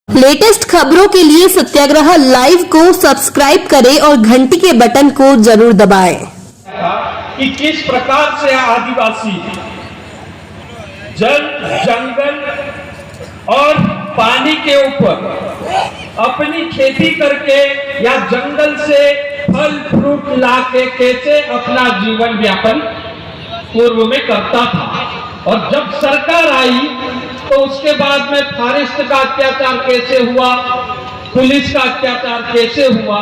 Latest खबरों के लिए सत्याग्रह लाइव को सब्सक्राइब करें और घंटी के बटन को जरूर दबाएं। कि किस प्रकार से आदिवासी जल, जंगल और पानी के ऊपर अपनी खेती करके या जंगल से फल फ्रूट लाके कैसे अपना जीवन व्यापन पूर्व में करता था, और जब सरकार आई तो उसके बाद में फॉरेस्ट का अत्याचार कैसे हुआ, पुलिस का अत्याचार कैसे हुआ,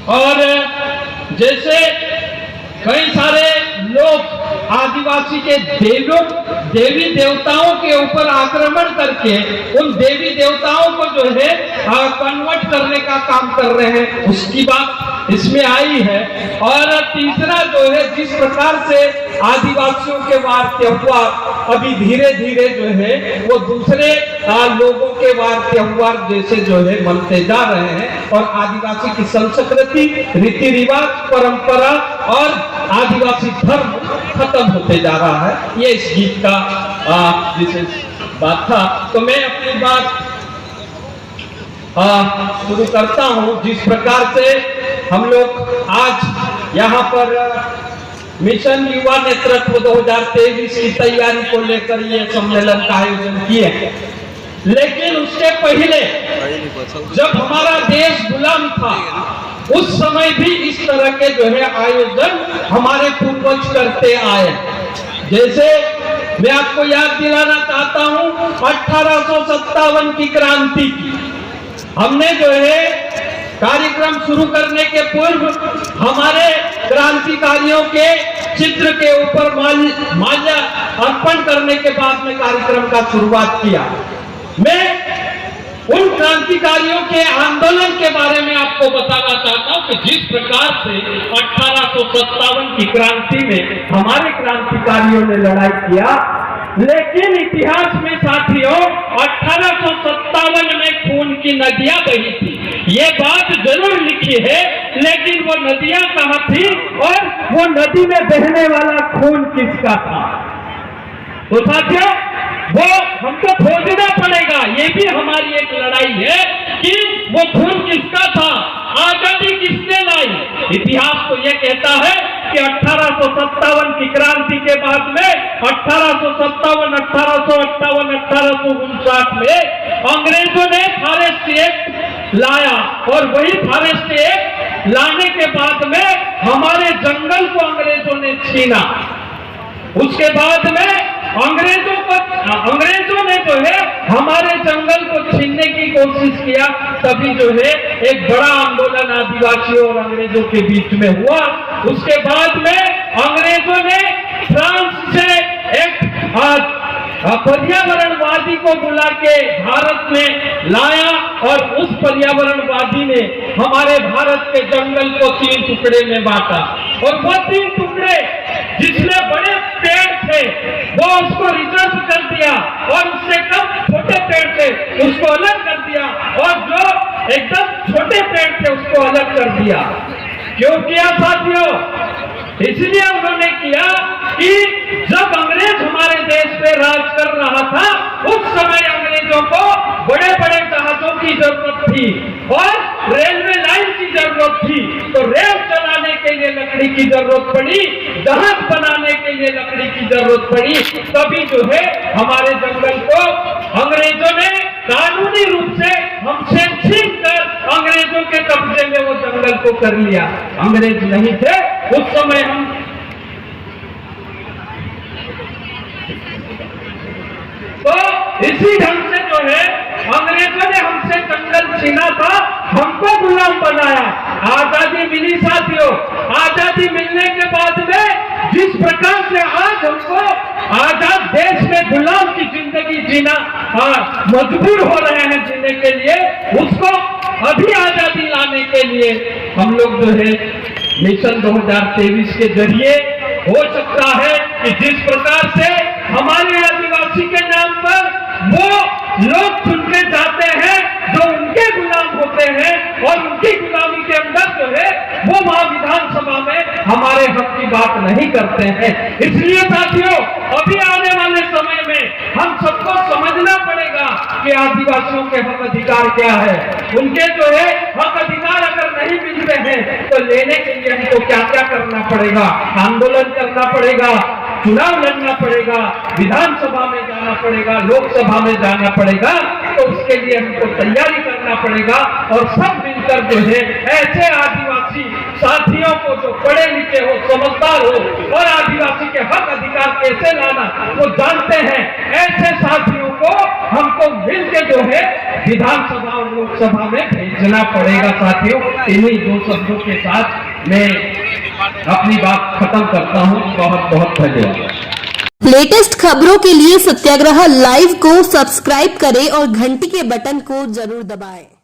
और जैसे कई सारे लोग आदिवासी के देवी देवताओं के ऊपर आक्रमण करके उन देवी देवताओं को जो है कन्वर्ट करने का काम कर रहे हैं, उसकी बात इसमें आई है। और तीसरा जो है, जिस प्रकार से आदिवासियों के वार त्योहार अभी धीरे धीरे जो है वो दूसरे लोगों के वार त्योहार जैसे जो है मनते जा रहे हैं, और आदिवासी की संस्कृति, रीति रिवाज, परंपरा और आदिवासी धर्म खत्म होते जा रहा है। ये इस गीत का विशेष बात था। तो मैं अपनी बात शुरू करता हूं। जिस प्रकार से हम लोग आज यहाँ पर मिशन युवा नेतृत्व 2023 की तैयारी को लेकर ये सम्मेलन का आयोजन किए, लेकिन उसके पहले जब हमारा देश गुलाम था उस समय भी इस तरह के जो है आयोजन हमारे पूर्वज करते आए। जैसे मैं आपको याद दिलाना चाहता हूं 1857 की क्रांति की, हमने जो है कार्यक्रम शुरू करने के पूर्व हमारे क्रांतिकारियों के चित्र के ऊपर माल्या अर्पण करने के बाद में कार्यक्रम का शुरुआत किया। मैं उन क्रांतिकारियों के आंदोलन के बारे में आपको बताना चाहता हूं कि जिस प्रकार से 1857 की क्रांति में हमारे क्रांतिकारियों ने लड़ाई किया, लेकिन इतिहास में साथियों 1857 में खून की नदियां बही थी, ये बात जरूर लिखी है, लेकिन वो नदियां कहां थी और वो नदी में बहने वाला खून किसका था? तो साथियों वो हमको खोजना पड़ेगा। ये भी हमारी एक लड़ाई है कि वो खून किसका था, आजादी किसने लाई। इतिहास तो ये कहता है कि 1857 की क्रांति के बाद में 1857, 1858, 1859 में अंग्रेजों ने फॉरेस्ट एक्ट लाया, और वही फॉरेस्ट एक्ट लाने के बाद में हमारे जंगल को अंग्रेजों ने छीना। उसके बाद में अंग्रेजों ने जो है हमारे जंगल को छीनने की कोशिश किया, तभी जो है एक बड़ा आंदोलन आदिवासियों और अंग्रेजों के बीच में हुआ। उसके बाद में अंग्रेजों ने फ्रांस से एक पर्यावरणवादी को बुला के भारत में लाया, और उस पर्यावरणवादी ने हमारे भारत के जंगल को 3 टुकड़े में बांटा, और वो 3 टुकड़े जिसमें बड़े पेड़ थे वो उसको रिजर्व कर दिया, और उससे कम छोटे पेड़ थे उसको अलग कर दिया, और जो एकदम छोटे पेड़ थे उसको अलग कर दिया। क्यों किया साथियों? इसलिए उन्होंने किया कि जब अंग्रेज हमारे देश पे राज कर रहा था उस समय अंग्रेजों को बड़े बड़े जहाजों की जरूरत थी और रेलवे लाइन की जरूरत थी, तो रेल चलाने के लिए लकड़ी की जरूरत पड़ी, जहाज बनाने के लिए लकड़ी की जरूरत पड़ी, तभी जो है हमारे जंगल को अंग्रेजों ने कानूनी रूप से हमसे छीन कर अंग्रेजों के कब्जे में वो जंगल को कर लिया। अंग्रेज नहीं थे उस समय, हम तो इसी ढंग से जो है अंग्रेजों ने हमसे जंगल छीना था, हमको गुलाम बनाया। आजादी मिली साथियों, आजादी मिलने के बाद में जिस प्रकार से आज हमको आजाद देश में गुलाम की जिंदगी जीना मजबूर हो रहे हैं जीने के लिए, उसको अभी आजादी लाने के लिए हम लोग जो है मिशन 2023 के जरिए हो सकता है कि जिस प्रकार से हमारे आदिवासी के नाम पर वो लोग चुनके जाते हैं जो उनके गुलाम होते हैं, और उनकी गुलामी के अंदर जो है वो वहां विधानसभा में हमारे हक की बात नहीं करते हैं। इसलिए साथियों अभी आने वाले समय में हम सबको समझना पड़ेगा कि आदिवासियों के हक अधिकार क्या है। उनके जो है हक अधिकार अगर नहीं मिल रहे हैं तो लेने के लिए हमको क्या क्या करना पड़ेगा, आंदोलन करना पड़ेगा, चुनाव लड़ना पड़ेगा, विधानसभा में जाना पड़ेगा, लोकसभा में जाना पड़ेगा। तो उसके लिए हमको तैयारी करना पड़ेगा और सब मिलकर जो है ऐसे आदिवासी साथियों को जो पढ़े लिखे हो, समझदार हो और आदिवासी के हक अधिकार कैसे लाना वो जानते हैं, ऐसे साथियों को हमको मिलकर जो है विधानसभा और लोकसभा में भेजना पड़ेगा। साथियों, इन्हीं दो शब्दों के साथ मैं अपनी बात खत्म करता हूँ। बहुत बहुत धन्यवाद। लेटेस्ट खबरों के लिए सत्याग्रह लाइव को सब्सक्राइब करें और घंटी के बटन को जरूर दबाएं।